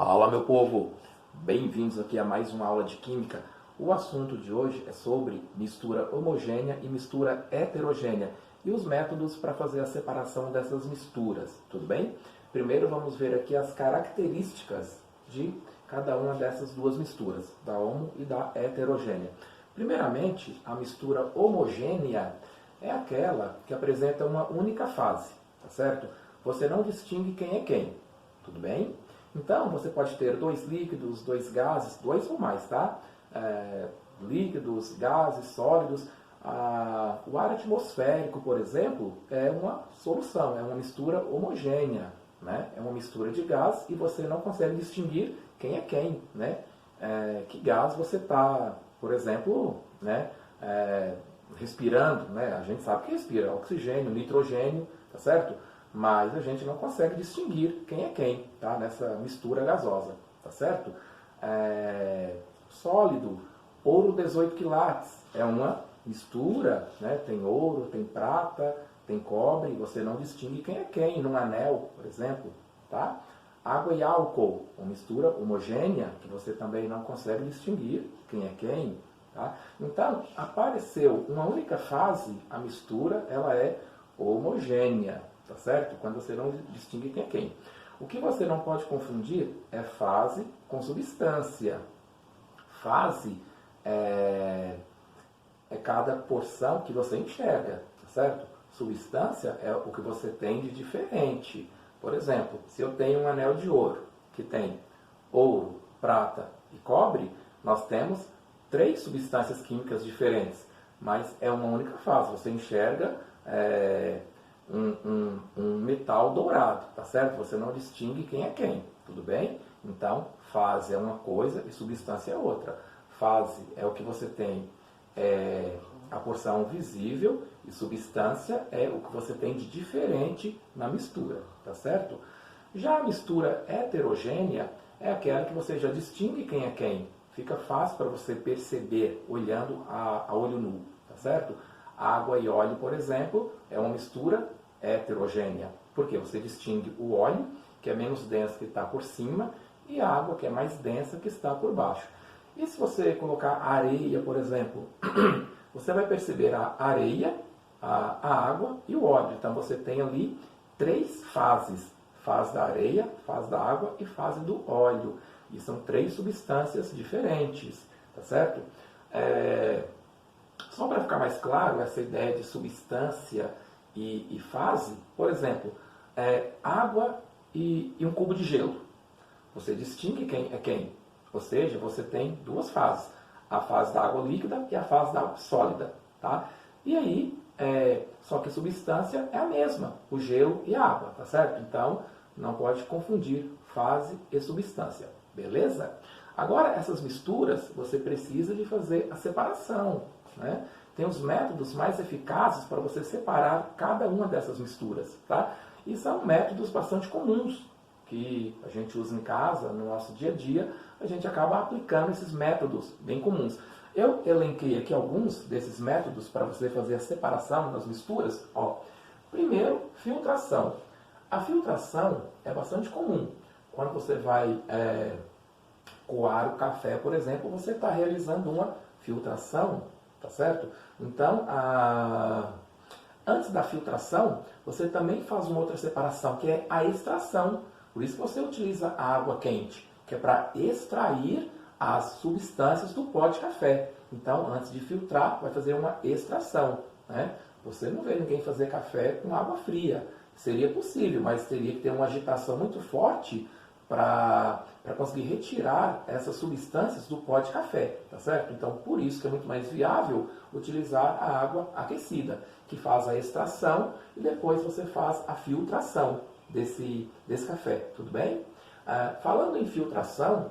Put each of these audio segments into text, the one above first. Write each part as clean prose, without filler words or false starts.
Fala, meu povo! Bem-vindos aqui a mais uma aula de Química. O assunto de hoje é sobre mistura homogênea e mistura heterogênea e os métodos para fazer a separação dessas misturas, tudo bem? Primeiro vamos ver aqui as características de cada uma dessas duas misturas, da homo e da heterogênea. Primeiramente, a mistura homogênea é aquela que apresenta uma única fase, tá certo? Você não distingue quem é quem, tudo bem? Então, você pode ter dois líquidos, dois gases, dois ou mais, tá? Líquidos, gases, sólidos. O ar atmosférico, por exemplo, é uma solução, é uma mistura homogênea, né? É uma mistura de gás e você não consegue distinguir quem é quem, né? Que gás você está, por exemplo, né? Respirando, né? A gente sabe que respira oxigênio, nitrogênio, tá certo? Mas a gente não consegue distinguir quem é quem, tá? Nessa mistura gasosa, tá certo? Sólido, ouro 18 quilates, é uma mistura, né? Tem ouro, tem prata, tem cobre, você não distingue quem é quem, num anel, por exemplo, tá? Água e álcool, uma mistura homogênea, que você também não consegue distinguir quem é quem, tá? Então, apareceu uma única fase, a mistura, ela é homogênea, tá certo? Quando você não distingue quem é quem. O que você não pode confundir é fase com substância. Fase é cada porção que você enxerga, tá certo? Substância é o que você tem de diferente. Por exemplo, se eu tenho um anel de ouro, que tem ouro, prata e cobre, nós temos 3 substâncias químicas diferentes, mas é uma única fase. Você enxerga um metal dourado, tá certo? Você não distingue quem é quem, tudo bem? Então, fase é uma coisa e substância é outra. Fase é o que você tem, a porção visível, e substância é o que você tem de diferente na mistura, tá certo? Já a mistura heterogênea é aquela que você já distingue quem é quem. Fica fácil para você perceber olhando a olho nu, tá certo? Água e óleo, por exemplo, é uma mistura heterogênea. Porque você distingue o óleo, que é menos denso que está por cima, e a água, que é mais densa que está por baixo. E se você colocar areia, por exemplo, você vai perceber a areia, a água e o óleo. Então você tem ali 3 fases. Fase da areia, fase da água e fase do óleo. E são 3 substâncias diferentes, tá certo? Só para ficar mais claro, essa ideia de substância e fase, por exemplo, água e um cubo de gelo. Você distingue quem é quem. Ou seja, você tem 2 fases. A fase da água líquida e a fase da água sólida. Tá? E aí, só que a substância é a mesma, o gelo e a água, tá certo? Então, não pode confundir fase e substância. Beleza? Agora, essas misturas, você precisa de fazer a separação, né? Tem os métodos mais eficazes para você separar cada uma dessas misturas, tá? E são métodos bastante comuns, que a gente usa em casa, no nosso dia a dia, a gente acaba aplicando esses métodos bem comuns. Eu elenquei aqui alguns desses métodos para você fazer a separação das misturas. Primeiro, filtração. A filtração é bastante comum. Quando você vai coar o café, por exemplo, você está realizando uma filtração, tá certo? Então, antes da filtração, você também faz uma outra separação, que é a extração. Por isso que você utiliza a água quente, que é para extrair as substâncias do pó de café. Então, antes de filtrar, vai fazer uma extração, né? Você não vê ninguém fazer café com água fria. Seria possível, mas teria que ter uma agitação muito forte para conseguir retirar essas substâncias do pó de café, tá certo? Então, por isso que é muito mais viável utilizar a água aquecida, que faz a extração e depois você faz a filtração desse café, tudo bem? Falando em filtração,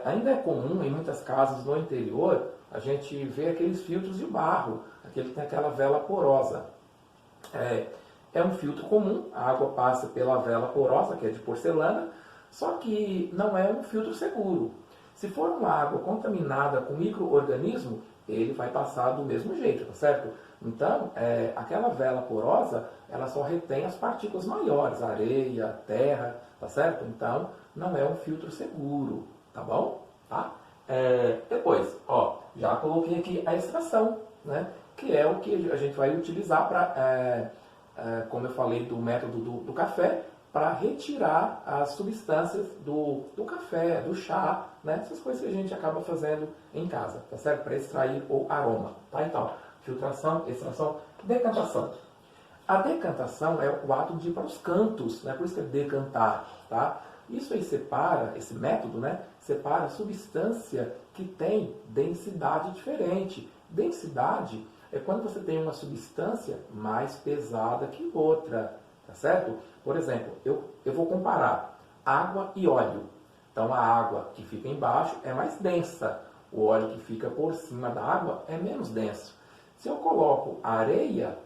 ainda é comum em muitas casas no interior a gente ver aqueles filtros de barro, aquele que tem aquela vela porosa. É um filtro comum, a água passa pela vela porosa, que é de porcelana, só que não é um filtro seguro. Se for uma água contaminada com micro-organismo, ele vai passar do mesmo jeito, tá certo? Então, aquela vela porosa, ela só retém as partículas maiores, areia, terra, tá certo? Então, não é um filtro seguro, tá bom? Tá? Depois, ó, já coloquei aqui a extração, né? Que é o que a gente vai utilizar para, como eu falei do método do café, para retirar as substâncias do café, do chá, né? Essas coisas que a gente acaba fazendo em casa, tá certo? Para extrair o aroma, tá? Então, filtração, extração, decantação. A decantação é o ato de ir para os cantos, né? Por isso que é decantar, tá? Isso aí separa, esse método, né? Separa a substância que tem densidade diferente. Densidade é quando você tem uma substância mais pesada que outra, tá certo? Por exemplo, eu vou comparar água e óleo. Então, a água que fica embaixo é mais densa. O óleo que fica por cima da água é menos denso. Se eu coloco a areia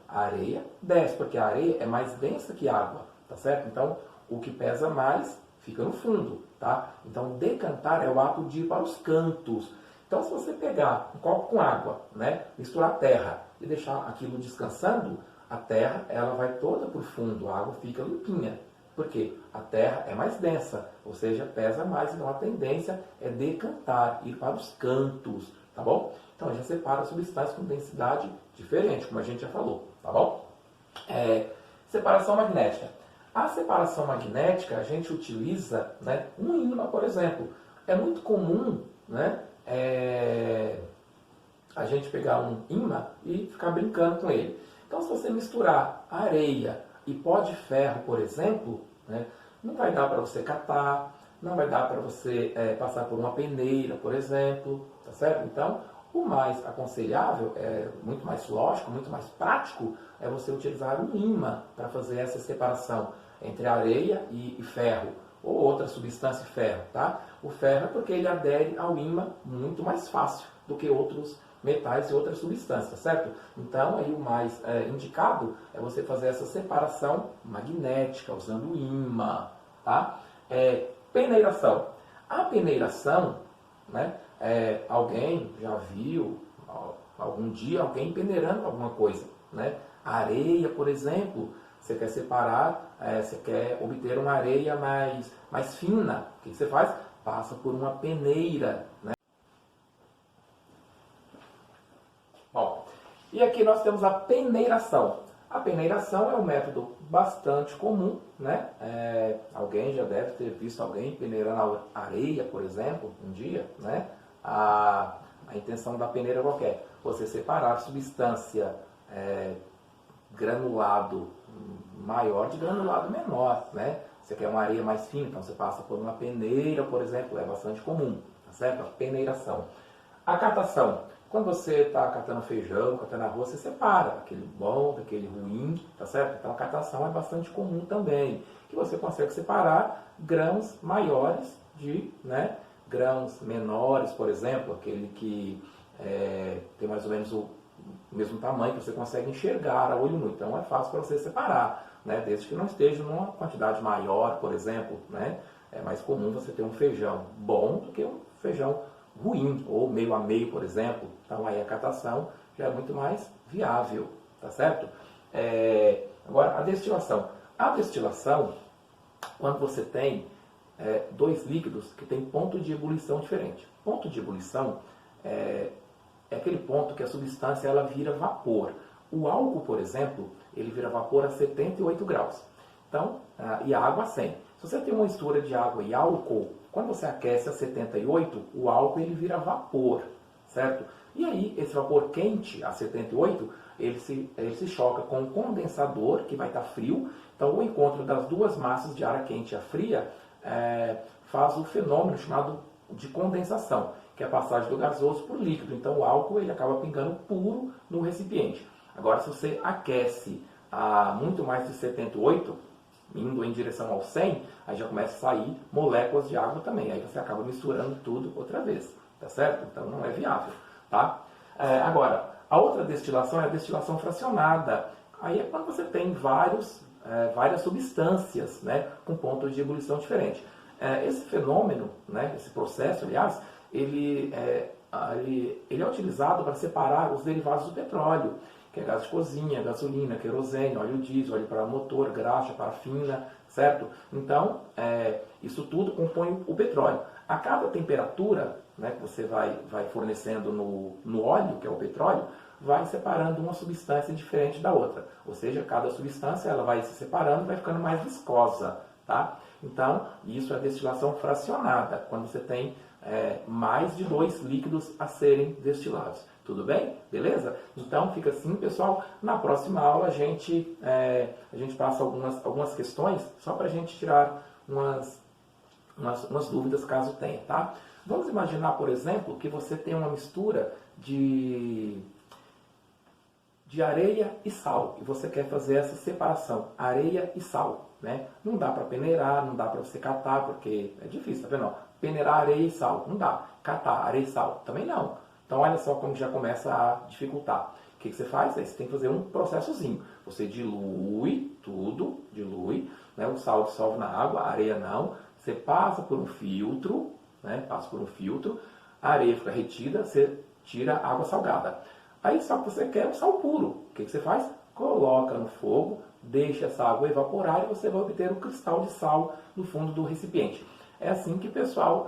desce, porque a areia é mais densa que a água, tá certo? Então, o que pesa mais fica no fundo, tá? Então, decantar é o ato de ir para os cantos. Então, se você pegar um copo com água, né, misturar terra e deixar aquilo descansando, a terra ela vai toda para o fundo, a água fica limpinha. Por quê? A terra é mais densa, ou seja, pesa mais, então a tendência é decantar, ir para os cantos, tá bom? Então, já separa substâncias com densidade diferente, como a gente já falou, tá bom? Separação magnética. A separação magnética, a gente utiliza, né, um ímã, por exemplo. É muito comum, né, a gente pegar um ímã e ficar brincando com ele. Então, se você misturar areia e pó de ferro, por exemplo, né, não vai dar para você catar, não vai dar para você passar por uma peneira, por exemplo, tá certo? Então, o mais aconselhável, muito mais lógico, muito mais prático, é você utilizar um ímã para fazer essa separação entre areia e ferro, ou outra substância ferro, tá? O ferro é porque ele adere ao ímã muito mais fácil do que outros metais e outras substâncias, certo? Então, aí o mais indicado é você fazer essa separação magnética, usando o ímã, tá? Peneiração. A peneiração, né, alguém já viu algum dia alguém peneirando alguma coisa, né? A areia, por exemplo, você quer separar, você quer obter uma areia mais fina. O que você faz? Passa por uma peneira, né? Bom, e aqui nós temos a peneiração. A peneiração é um método bastante comum, né? Alguém já deve ter visto alguém peneirando areia, por exemplo, um dia, né? A intenção da peneira qual é? Você separar a substância granulado maior de granulado menor, né? Você quer uma areia mais fina, então você passa por uma peneira, por exemplo, é bastante comum, tá certo? A peneiração. A catação. Quando você está catando feijão, catando arroz, você separa aquele bom daquele ruim, tá certo? Então a catação é bastante comum também, que você consegue separar grãos maiores de, né, grãos menores, por exemplo, aquele que tem mais ou menos o mesmo tamanho, que você consegue enxergar a olho nu. Então é fácil para você separar, né, desde que não esteja numa quantidade maior, por exemplo, né? É mais comum você ter um feijão bom do que um feijão ruim, ou meio a meio, por exemplo. Então aí a catação já é muito mais viável, tá certo? Agora, a destilação. A destilação, quando você tem dois líquidos que têm ponto de ebulição diferente. Ponto de ebulição é aquele ponto que a substância ela vira vapor. O álcool, por exemplo, ele vira vapor a 78 graus. Então, e a água a 100. Se você tem uma mistura de água e álcool, quando você aquece a 78, o álcool ele vira vapor, certo? E aí, esse vapor quente, a 78, ele se choca com o condensador, que vai estar frio. Então, o encontro das duas massas de ar quente e a fria faz o fenômeno chamado de condensação, que é a passagem do gasoso para o líquido. Então, o álcool ele acaba pingando puro no recipiente. Agora, se você aquece a muito mais de 78, indo em direção ao 100, aí já começa a sair moléculas de água também. Aí você acaba misturando tudo outra vez, tá certo? Então não é viável, tá? Agora, a outra destilação é a destilação fracionada. Aí é quando você tem várias substâncias, né, com pontos de ebulição diferentes. Esse fenômeno, né, esse processo, aliás, ele é utilizado para separar os derivados do petróleo. que é gás de cozinha, gasolina, querosene, óleo diesel, óleo para motor, graxa, parafina, certo? Então, isso tudo compõe o petróleo. A cada temperatura, né, que você vai fornecendo no óleo, que é o petróleo, vai separando uma substância diferente da outra. Ou seja, cada substância ela vai se separando e vai ficando mais viscosa. Tá? Então, isso é destilação fracionada, quando você tem mais de 2 líquidos a serem destilados. Tudo bem? Beleza? Então, fica assim, pessoal. Na próxima aula, a gente passa algumas questões, só para a gente tirar umas dúvidas, caso tenha. Tá? Vamos imaginar, por exemplo, que você tem uma mistura de areia e sal, e você quer fazer essa separação, areia e sal. Né? Não dá para peneirar, não dá para você catar, porque é difícil, tá vendo? Ó, peneirar areia e sal, não dá. Catar areia e sal, também não. Então olha só como já começa a dificultar. O que você faz? Aí você tem que fazer um processozinho. Você dilui tudo, né? O sal dissolve na água, a areia não. Você passa por um filtro, né? Passa por um filtro, a areia fica retida, você tira a água salgada. Aí só que você quer o sal puro. O que você faz? Coloca no fogo, deixa essa água evaporar e você vai obter um cristal de sal no fundo do recipiente. É assim que o pessoal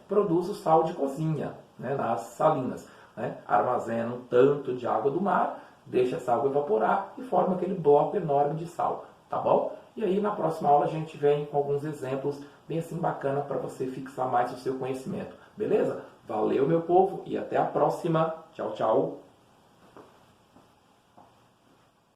produz o sal de cozinha, né, nas salinas. Né? Armazena um tanto de água do mar, deixa essa água evaporar e forma aquele bloco enorme de sal. Tá bom? E aí na próxima aula a gente vem com alguns exemplos bem assim bacana para você fixar mais o seu conhecimento. Beleza? Valeu, meu povo, e até a próxima. Tchau, tchau.